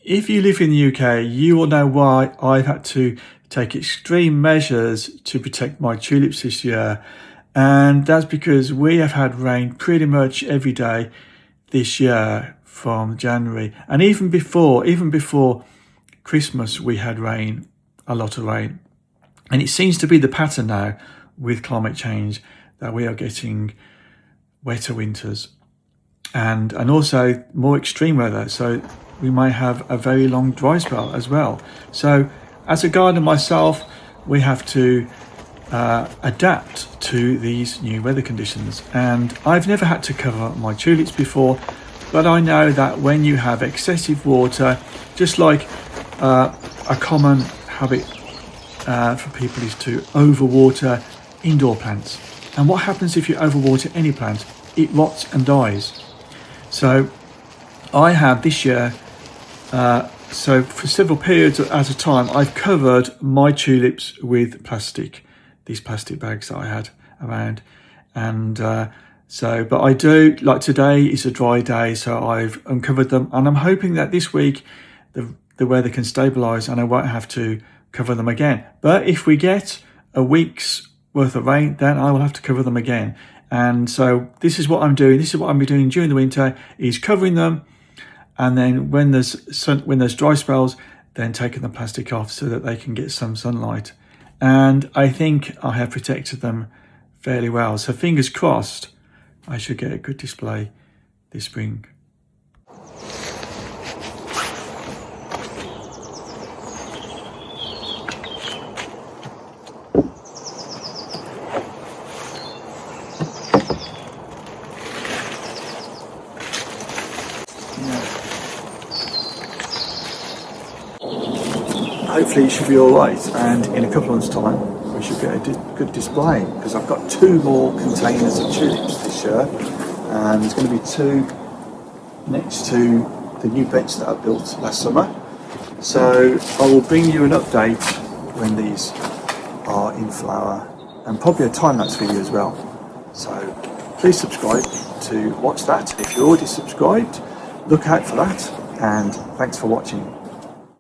if you live in the UK, you will know why I've had to take extreme measures to protect my tulips this year. And that's because we have had rain pretty much every day this year from January. And even before Christmas, we had rain, a lot of rain. And it seems to be the pattern now with climate change that we are getting wetter winters and also more extreme weather. So we might have a very long dry spell as well. So as a gardener myself, we have to adapt to these new weather conditions. And I've never had to cover my tulips before, but I know that when you have excessive water, just like a common habit for people is to overwater indoor plants. And what happens if you overwater any plant? It rots and dies. So I have this year, so for several periods at a time, I've covered my tulips with plastic, these plastic bags that I had around. And but I do, like today is a dry day, so I've uncovered them. And I'm hoping that this week the weather can stabilise and I won't have to cover them again. But if we get a week's worth of rain, then I will have to cover them again. And so this is what I'm doing. This is what I'm doing during the winter, is covering them. And then when there's dry spells, then taking the plastic off so that they can get some sunlight. And I think I have protected them fairly well. So fingers crossed, I should get a good display this spring. Hopefully it should be all right, and in a couple of months' time we should get a good display, because I've got 2 more containers of tulips this year, and there's going to be 2 next to the new beds that I built last summer. So I will bring you an update when these are in flower, and probably a time-lapse video as well. So please subscribe to watch that. If you're already subscribed, look out for that, and thanks for watching.